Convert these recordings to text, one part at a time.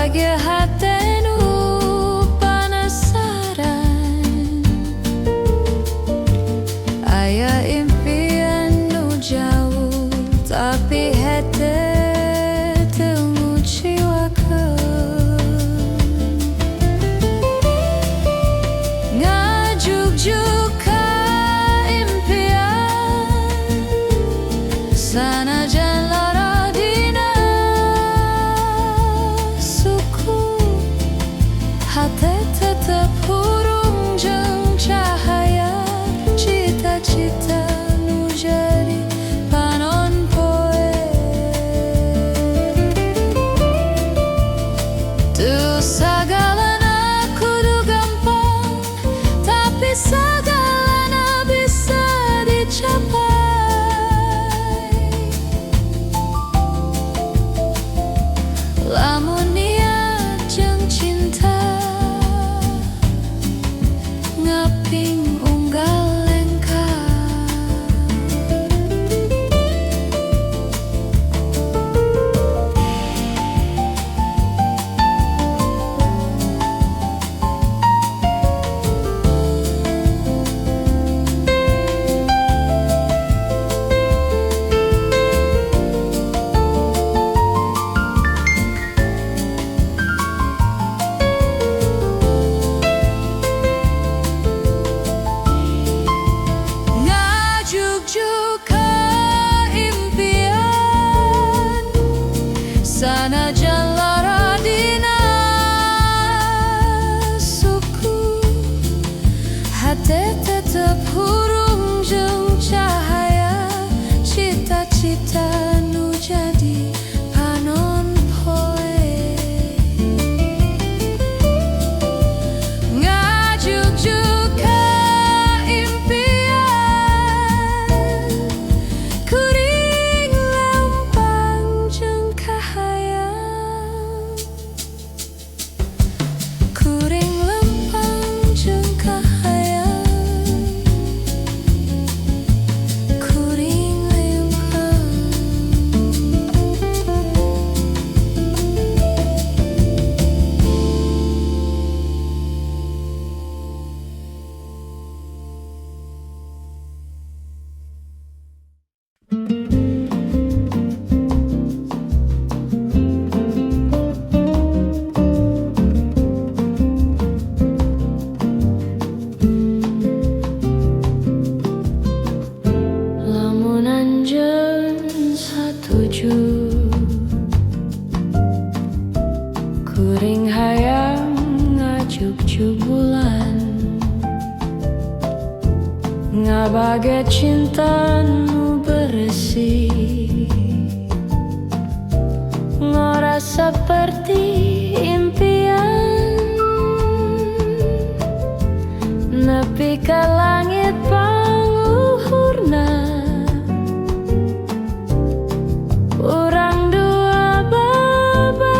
bahagia hatimu penasaran. Ayah impianmu jauh, tapi hati temu jiwaku. Ngajuk-juk ke impian, sanajan lara dina suku. Hati tetap hurung jeung cahaya, cita-cita nu jadi panon poe. Tu sagalana kudu gampang, tapi sagalana bisa dicapai. Lamun niat jeung cinta ngaping unggal lengkap. Ngajuk-juk ke impian, sanajan lara dina suku. Hati tetap hurung jeung cahaya, cita-cita nu jadi panon poe. Ngajuk-juk ke impian, kuring lempang jeung kahayang. Kuring lempang jeung kahayang. Kuring lempang. Lamun anjeun satuju, kuring hayang ngajuk-juk bulan, ngabage cinta nu bersih, ngora seperti impian, nepi ka langit panguhurna. Urang dua babarengan,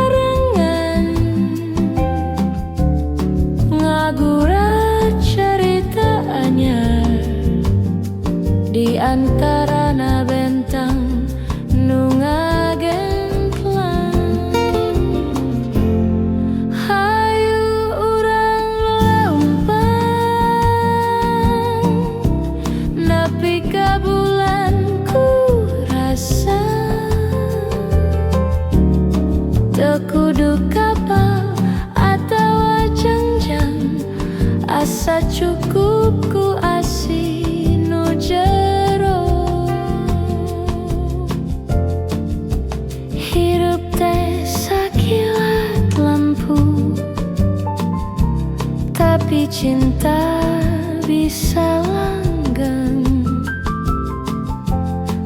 ngagurat cerita anyar di antarana bentang nu ngagemplang. Hayu urang lempang, nepi ka bulan ku rasa. Teu kudu kapal atawa jangjang, asa cukup ku asih nu jero. Hirup teh sakilat lampu, tapi cinta bisa langgeng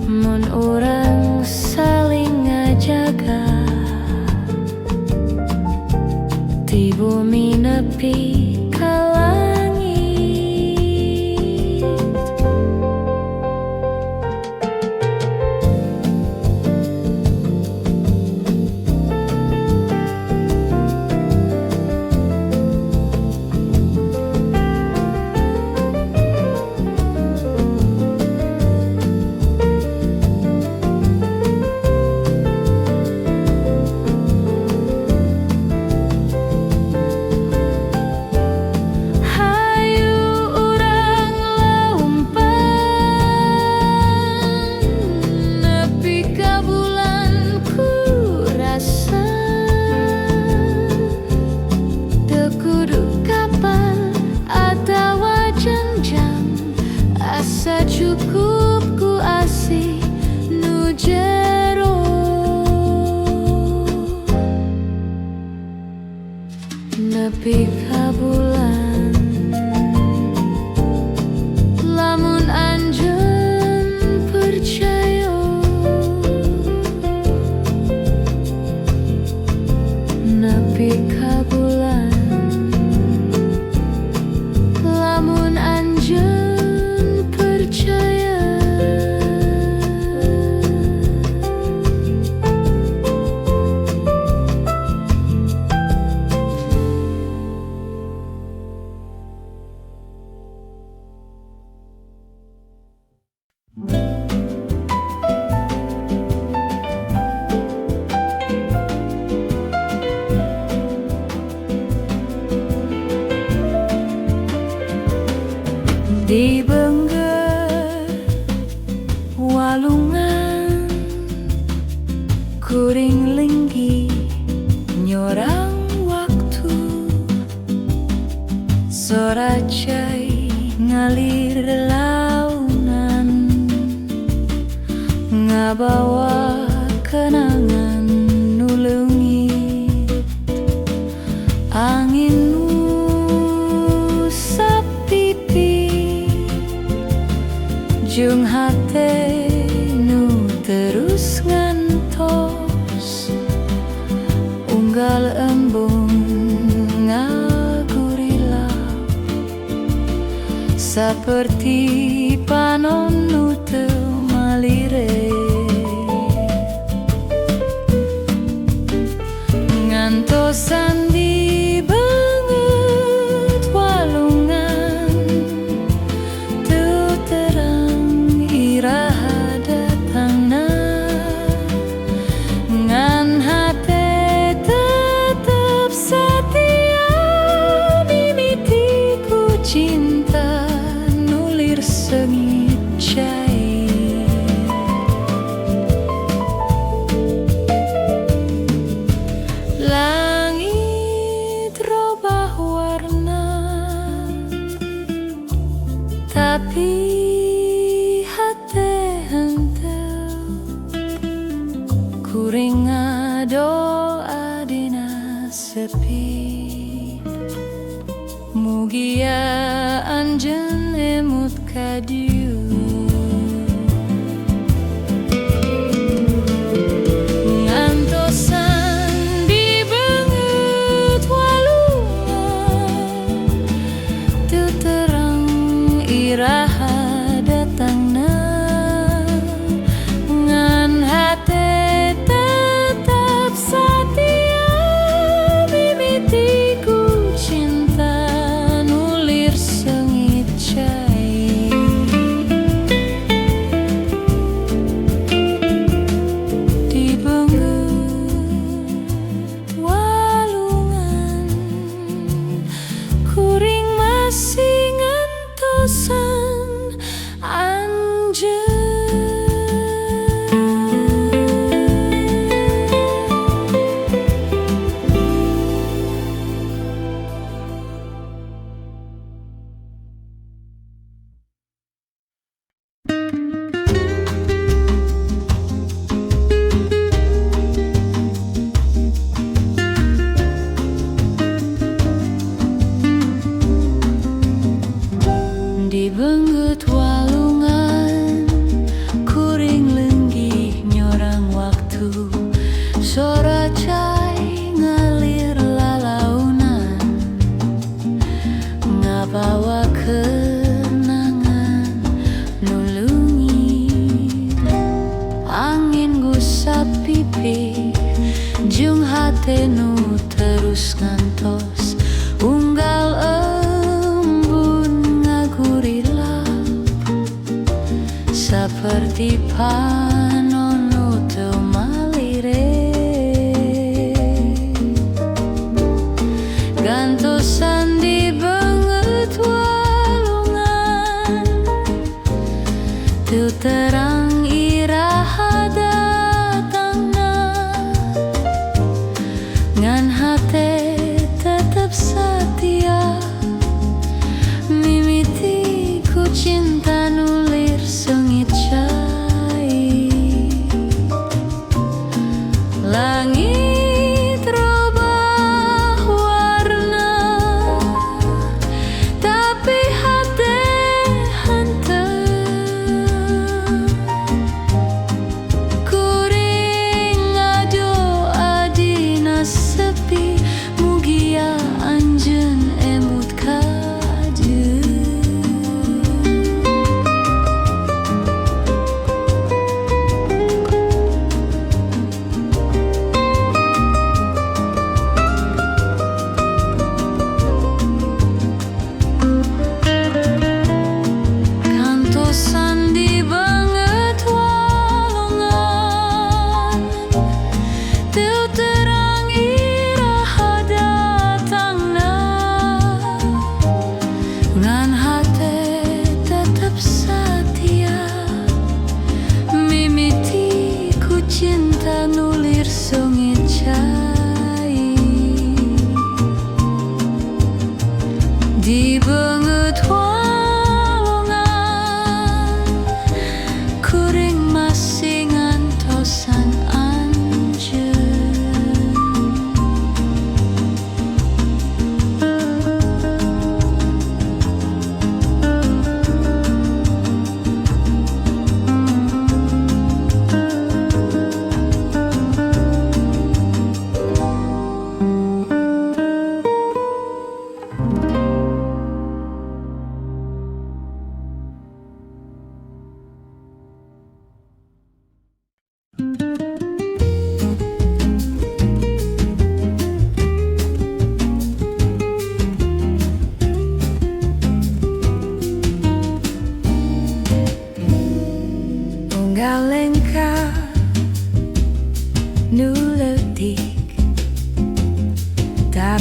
mun urang saling ngajaga. Ti bumi nepi ka langit. nepi ka bulan. Lamun anjeun percaya, nepi ka bulan. Lamun anjeun percaya. Di bengger walungan kuring linggi nyorang waktu, soracai ngalir launan, ngabawa kenangan nulungi angin jeung hate nu terus ngantos, unggal embung ngagurila saperti panon nu teu malire. Ngantosan di beungeut walungan teu terang iraha datangna, ngan hate tetep satia mimiti ku cinta nulir sengit cair. Langit robah warna, tapi hate henteu kuring ngadoa dina sepi, mugia anjeun emut ka dieu. Ngantosan di beungeut walungan teu terang iraha datangna, ngan hate tetep satia mimiti ku cinta nulir sengit cair.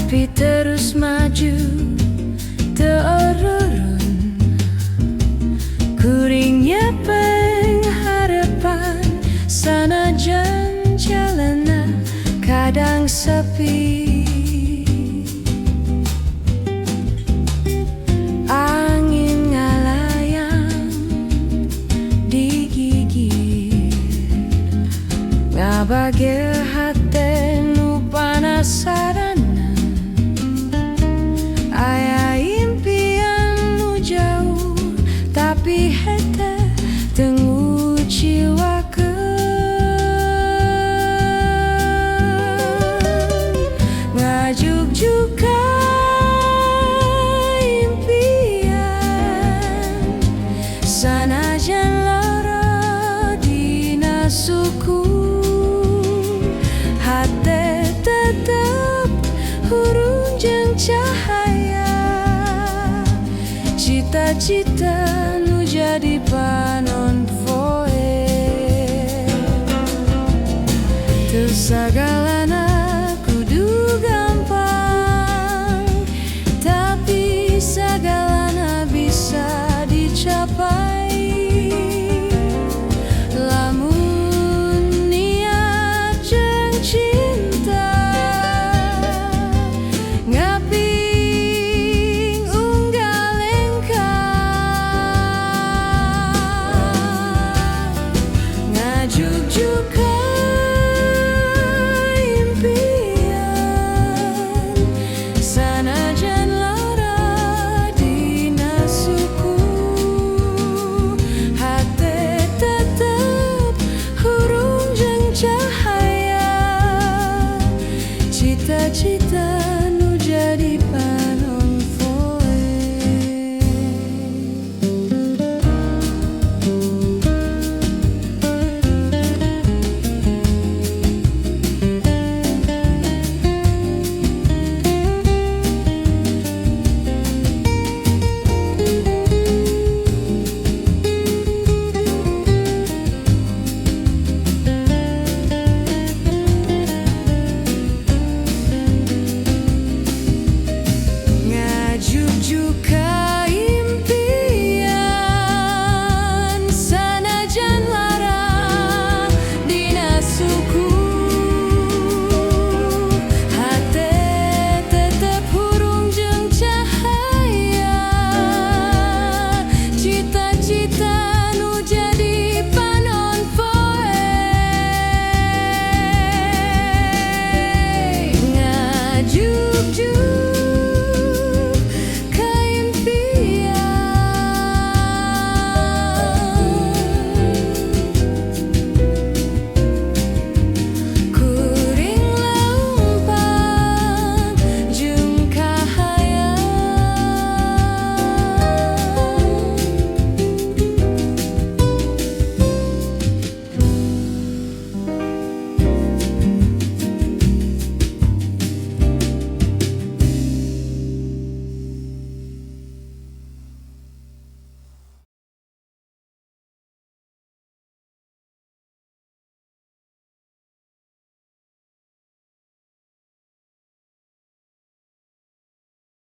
tapi terus maju terurun. Kuringnya pengharapan, sanajan jalanan kadang sepi. Angin ngalayang digigir, ngabage hati nu panasaran. Aya impian nu jauh, tapi hete tengu ciwakeun. Ngajuk-juga impian, sanajan lara dina suku. Hate tetep hurung jeung cahaya, cita-cita nu jadi panon poe. Teu sagalana kudu gampang, tapi sagalana bisa dicapai. Lamun niat jeung cinta, ngaping unggal engkang. Ngajuk-juk ka impian, sanajan lara dina suku. Hate tetep hurung jeung cahaya, cita-cita nu jadi